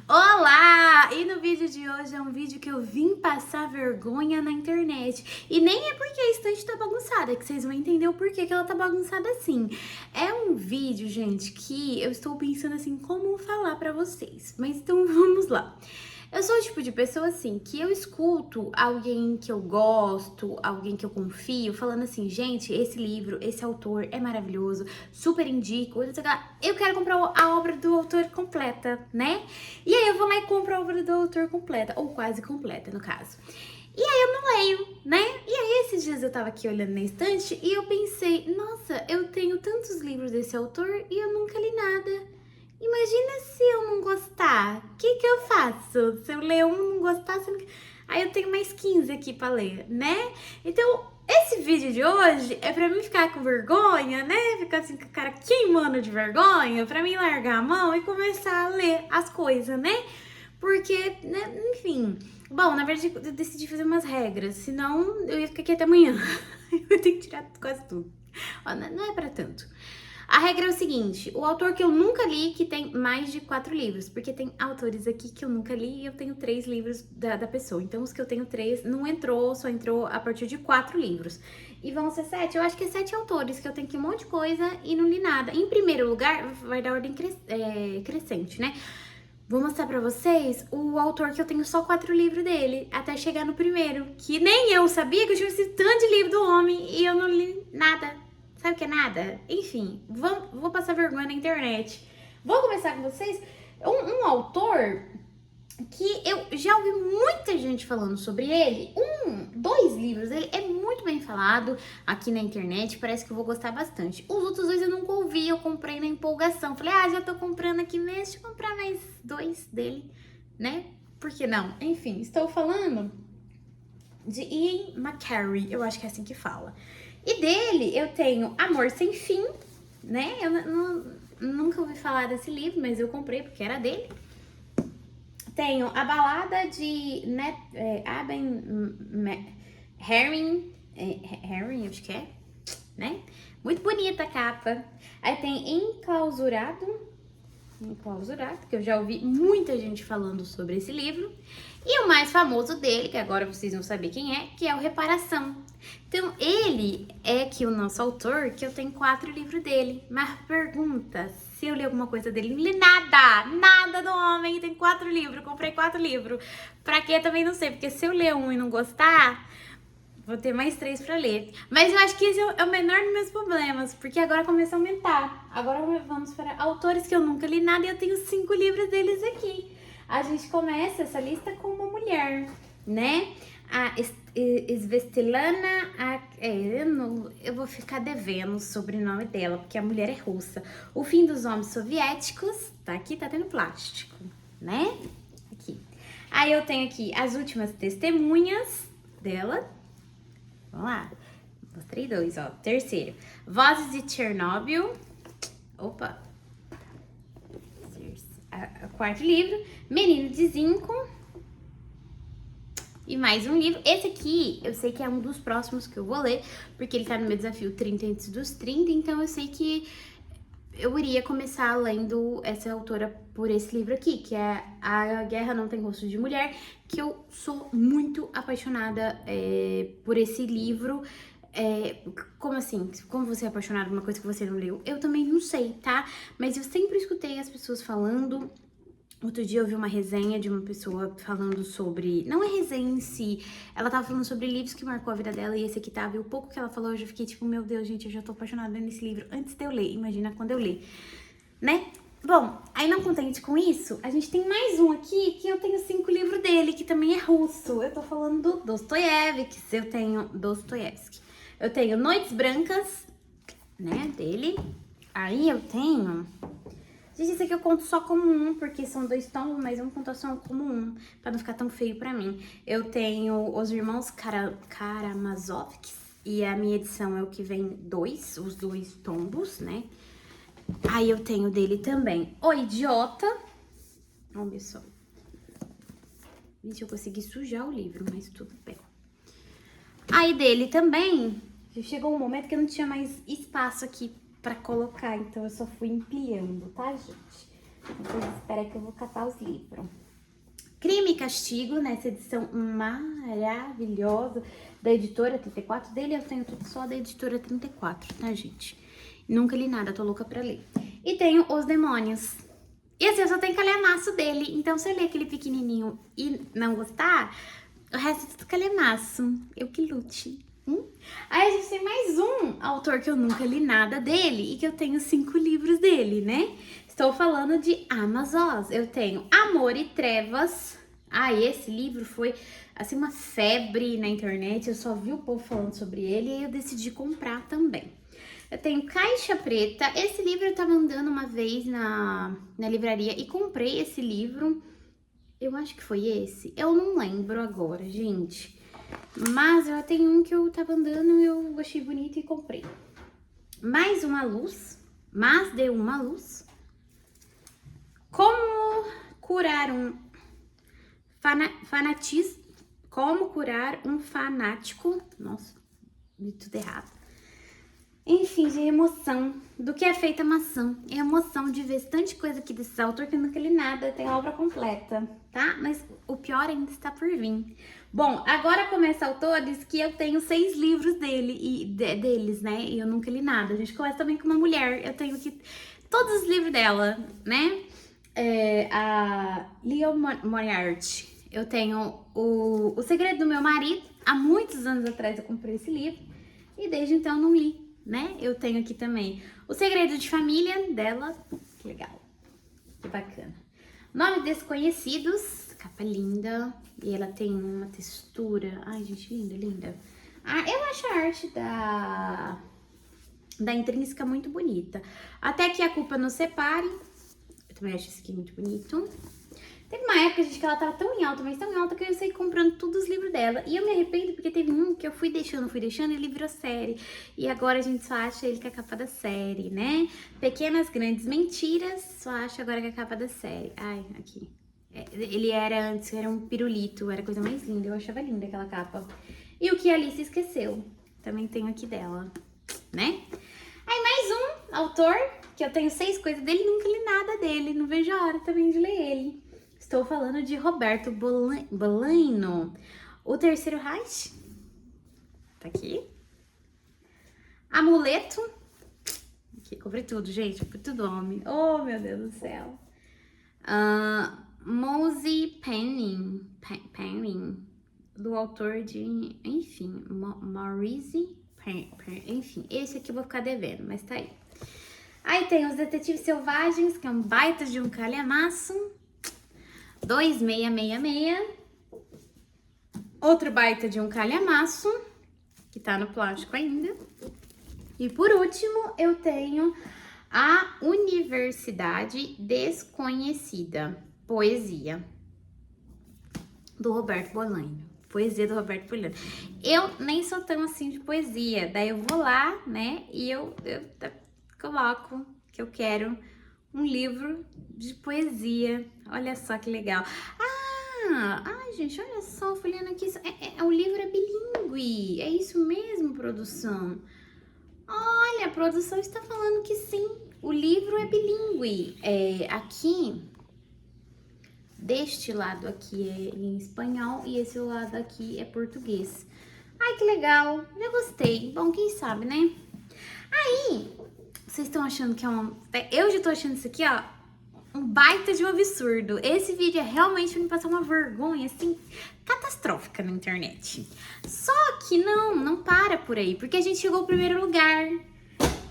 Olá! E no vídeo de hoje é um vídeo que eu vim passar vergonha na internet. E nem é porque a estante tá bagunçada, é que vocês vão entender o porquê que ela tá bagunçada assim. É um vídeo, gente, que eu estou pensando assim, como falar pra vocês. Mas então vamos lá. Eu sou o tipo de pessoa assim, que eu escuto alguém que eu gosto, alguém que eu confio, falando assim, gente, esse livro, esse autor é maravilhoso, super indico, eu quero comprar a obra do autor completa, né? E aí eu vou lá e compro a obra do autor completa, ou quase completa, no caso. E aí eu não leio, né? E aí esses dias eu tava aqui olhando na estante e eu pensei, nossa, eu tenho tantos livros desse autor e eu nunca li nada. Imagina se eu não gostar, o que eu faço? Se eu ler um e não gostar, aí eu tenho mais 15 aqui pra ler, né? Então, esse vídeo de hoje é pra mim ficar com vergonha, né? Ficar assim com a cara queimando de vergonha, pra mim largar a mão e começar a ler as coisas, né? Porque, né, enfim. Bom, na verdade eu decidi fazer umas regras, senão eu ia ficar aqui até amanhã. Eu tenho que tirar quase tudo. Ó, não é pra tanto. A regra é o seguinte, o autor que eu nunca li, que tem mais de 4 livros, porque tem autores aqui que eu nunca li e eu tenho 3 livros da pessoa. Então, os que eu tenho 3 não entrou, só entrou a partir de 4 livros. E vão ser 7, eu acho que é 7 autores, que eu tenho que um monte de coisa e não li nada. Em primeiro lugar, vai dar ordem crescente, né? Vou mostrar pra vocês o autor que eu tenho só 4 livros dele, até chegar no primeiro, que nem eu sabia que eu tinha esse tanto de livro do homem e eu não li nada. Sabe o que é nada? Enfim, vou passar vergonha na internet. Vou começar com vocês um autor que eu já ouvi muita gente falando sobre ele. 2 livros dele é muito bem falado aqui na internet, parece que eu vou gostar bastante. Os outros 2 eu nunca ouvi, eu comprei na empolgação. Falei, já tô comprando aqui mesmo, deixa eu comprar mais 2 dele, né? Por que não? Enfim, estou falando de Ian McCarry, eu acho que é assim que fala. E dele eu tenho Amor Sem Fim, né? Eu nunca ouvi falar desse livro, mas eu comprei porque era dele. Tenho a balada de Herring, acho que é, né? Muito bonita a capa. Aí tem Enclausurado, que eu já ouvi muita gente falando sobre esse livro. E o mais famoso dele, que agora vocês vão saber quem é, que é o Reparação. Então, ele é que o nosso autor, que eu tenho 4 livros dele. Mas pergunta, se eu li alguma coisa dele, não li nada do homem, tem 4 livros, comprei 4 livros. Pra quê? Também não sei, porque se eu ler um e não gostar, vou ter mais 3 pra ler. Mas eu acho que esse é o menor dos meus problemas, porque agora começa a aumentar. Agora vamos para autores que eu nunca li nada e eu tenho 5 livros deles aqui. A gente começa essa lista com uma mulher, né? A Svetlana, eu vou ficar devendo o sobrenome dela, porque a mulher é russa. O Fim dos Homens Soviéticos, tá aqui, tá tendo plástico, né? Aqui. Aí eu tenho aqui As Últimas Testemunhas dela. Vamos lá. Mostrei 2, ó. Terceiro. Vozes de Chernobyl. Opa. Quarto livro. Menino de Zinco. E mais um livro. Esse aqui, eu sei que é um dos próximos que eu vou ler, porque ele tá no meu desafio 30 antes dos 30, então eu sei que eu iria começar lendo essa autora por esse livro aqui, que é A Guerra Não Tem Rosto de Mulher, que eu sou muito apaixonada por esse livro. Como assim? Como você é apaixonada por uma coisa que você não leu? Eu também não sei, tá? Mas eu sempre escutei as pessoas falando. Outro dia eu vi uma resenha de uma pessoa falando sobre... Não é resenha em si. Ela tava falando sobre livros que marcou a vida dela e esse aqui tava. E o pouco que ela falou, eu já fiquei tipo, meu Deus, gente, eu já tô apaixonada nesse livro antes de eu ler. Imagina quando eu ler, né? Bom, aí não contente com isso, a gente tem mais um aqui que eu tenho 5 livros dele, que também é russo. Eu tô falando do Dostoiévski, eu tenho Noites Brancas, né, dele. Aí eu tenho... Gente, esse aqui eu conto só como um, porque são 2 tomos, mas eu vou contar só como um, pra não ficar tão feio pra mim. Eu tenho Os Irmãos Karamazovs, e a minha edição é o que vem os 2 tombos, né? Aí eu tenho dele também O Idiota. Vamos ver só. Gente, eu consegui sujar o livro, mas tudo bem. Aí dele também, chegou um momento que eu não tinha mais espaço aqui pra colocar, então eu só fui empilhando, tá, gente? Vocês esperam que eu vou catar os livros. Crime e Castigo, nessa edição maravilhosa da editora 34. Dele eu tenho tudo só da editora 34, tá, gente? Nunca li nada, tô louca pra ler. E tenho Os Demônios. E assim, eu só tenho calhamaço dele. Então, se eu ler aquele pequenininho e não gostar, o resto é tudo calhamaço. Eu que lute. Aí a gente tem mais um autor que eu nunca li nada dele e que eu tenho 5 livros dele, né? Estou falando de Amos Oz. Eu tenho Amor e Trevas. Esse livro foi, assim, uma febre na internet. Eu só vi o povo falando sobre ele e eu decidi comprar também. Eu tenho Caixa Preta. Esse livro eu tava andando uma vez na livraria e comprei esse livro. Eu acho que foi esse. Eu não lembro agora, gente. Mas eu tenho um que eu tava andando e eu achei bonito e comprei. Mais uma luz. Mas deu uma luz. Como curar um fanatismo? Como curar um fanático? Nossa, li tudo errado. Enfim, de emoção. Do que é feita a maçã. É emoção de ver tanta coisa aqui desse autor que eu nunca li nada. Tem a obra completa, tá? Mas o pior ainda está por vir. Bom, agora começa autores que eu tenho 6 livros deles, né? E eu nunca li nada. A gente começa também com uma mulher. Eu tenho aqui todos os livros dela, né? A Leo Moriarty. Eu tenho o Segredo do Meu Marido. Há muitos anos atrás eu comprei esse livro. E desde então eu não li, né? Eu tenho aqui também O Segredo de Família dela. Que legal. Que bacana. Nome Desconhecidos. Capa linda. E ela tem uma textura. Ai, gente, linda, linda. Eu acho a arte da Intrínseca muito bonita. Até que a Culpa Nos Separe. Eu também acho esse aqui muito bonito. Teve uma época, gente, que ela tava tão em alta, mas tão em alta que eu saí comprando todos os livros dela. E eu me arrependo porque teve um que eu fui deixando e ele virou série. E agora a gente só acha ele com a capa da série, né? Pequenas Grandes Mentiras, só acha agora com a capa da série. Ai, aqui. Ele era antes, era um pirulito, era a coisa mais linda. Eu achava linda aquela capa. E O Que Alice Esqueceu. Também tenho aqui dela, né? Aí mais um autor, que eu tenho 6 coisas dele, nunca li nada dele. Não vejo a hora também de ler ele. Estou falando de Roberto Bolaino. O Terceiro Reich. Tá aqui. Amuleto. Aqui, comprei tudo, gente. Comprei tudo homem. Oh, meu Deus do céu. Mosey Penning. Do autor de... Enfim, Maurice Penning. Enfim, esse aqui eu vou ficar devendo, mas tá aí. Aí tem Os Detetives Selvagens, que é um baita de um calhamaço. 2666. Outro baita de um calhamaço, que tá no plástico ainda. E por último, eu tenho A Universidade Desconhecida, poesia, do Roberto Bolaino. Poesia do Roberto Bolaino. Eu nem sou tão assim de poesia, daí eu vou lá, né, e eu coloco que eu quero um livro de poesia. Olha só que legal. Ai, gente, olha só, folhando aqui. O livro é bilíngue. É isso mesmo, produção? Olha, a produção está falando que sim. O livro é bilíngue. Aqui, deste lado aqui é em espanhol e esse lado aqui é português. Ai, que legal. Eu gostei. Bom, quem sabe, né? Aí... Vocês estão achando que é um... Eu já tô achando isso aqui, ó, um baita de um absurdo. Esse vídeo é realmente pra me passar uma vergonha, assim, catastrófica na internet. Só que não para por aí, porque a gente chegou ao primeiro lugar.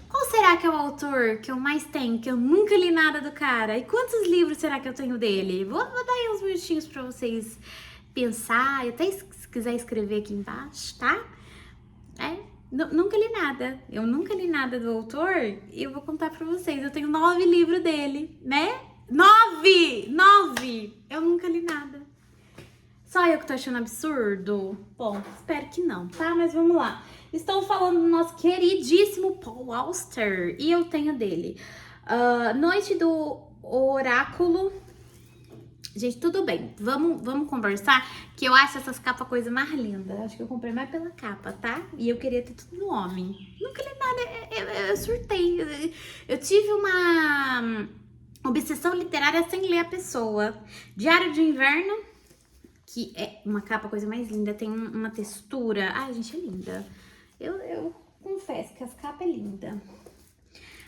Qual será que é o autor que eu mais tenho, que eu nunca li nada do cara? E quantos livros será que eu tenho dele? Vou dar aí uns minutinhos pra vocês pensar, e até se quiser escrever aqui embaixo, tá? Nunca li nada. Eu nunca li nada do autor e eu vou contar pra vocês. Eu tenho 9 livros dele, né? 9! Eu nunca li nada. Só eu que tô achando absurdo? Bom, espero que não, tá? Mas vamos lá. Estou falando do nosso queridíssimo Paul Auster e eu tenho dele. Noite do Oráculo. Gente, tudo bem, vamos conversar, que eu acho essas capas a coisa mais linda. Acho que eu comprei mais pela capa, tá? E eu queria ter tudo no homem. Nunca li nada, eu surtei. Eu tive Obsessão literária sem ler a pessoa. Diário de Inverno, que é uma capa, coisa mais linda, tem uma textura. Ai, gente, é linda. Eu confesso que as capas é linda.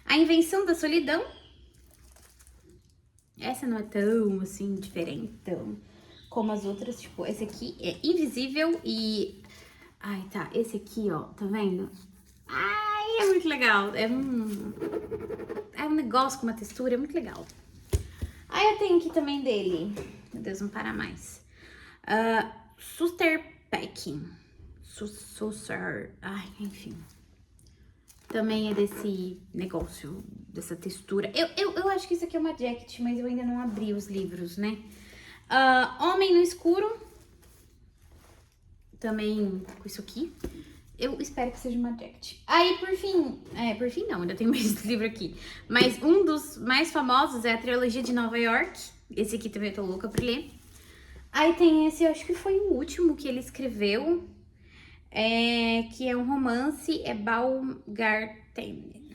A Invenção da Solidão. Essa não é tão, assim, diferente como as outras. Tipo, esse aqui é Invisível e... Ai, tá. Esse aqui, ó, tá vendo? Ai, é muito legal. É um negócio com uma textura, é muito legal. Aí eu tenho aqui também dele. Meu Deus, não para mais. Suster Packing. Susser. Ai, enfim. Também é desse negócio, dessa textura. Eu acho que isso aqui é uma jacket, mas eu ainda não abri os livros, né? Homem no Escuro. Também com isso aqui. Eu espero que seja uma jacket. Aí, por fim não, ainda tem mais livro aqui. Mas um dos mais famosos é a trilogia de Nova York. Esse aqui também eu tô louca pra ler. Aí tem esse, eu acho que foi o último que ele escreveu. Que é um romance, é Baumgarten.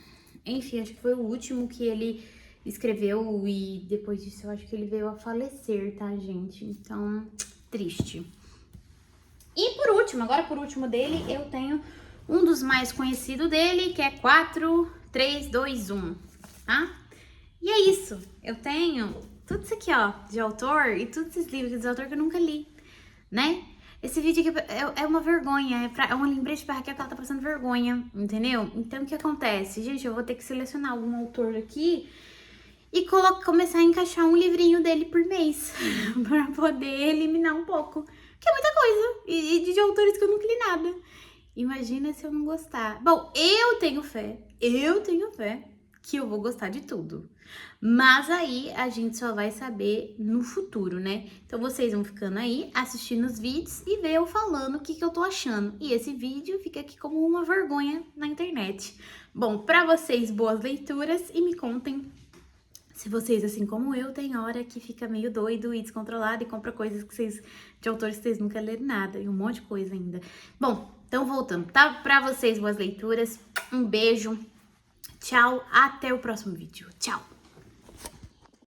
Enfim, acho que foi o último que ele escreveu e depois disso eu acho que ele veio a falecer, tá, gente? Então, triste. E por último, agora por último dele, eu tenho um dos mais conhecidos dele, que é 4, 3, 2, 1, tá? E é isso, eu tenho tudo isso aqui, ó, de autor e todos esses livros de autor que eu nunca li, né? Esse vídeo aqui é uma vergonha, é um lembrete pra Raquel que ela tá passando vergonha, entendeu? Então, o que acontece? Gente, eu vou ter que selecionar algum autor aqui e começar a encaixar um livrinho dele por mês, pra poder eliminar um pouco. Que é muita coisa, e de autores que eu nunca li nada. Imagina se eu não gostar. Bom, eu tenho fé que eu vou gostar de tudo. Mas aí a gente só vai saber no futuro, né? Então vocês vão ficando aí, assistindo os vídeos e ver eu falando o que eu tô achando. E esse vídeo fica aqui como uma vergonha na internet. Bom, pra vocês, boas leituras e me contem se vocês, assim como eu, tem hora que fica meio doido e descontrolado e compra coisas de autores que vocês nunca leram nada e um monte de coisa ainda. Bom, então voltando, tá? Pra vocês, boas leituras, um beijo, tchau, até o próximo vídeo, tchau!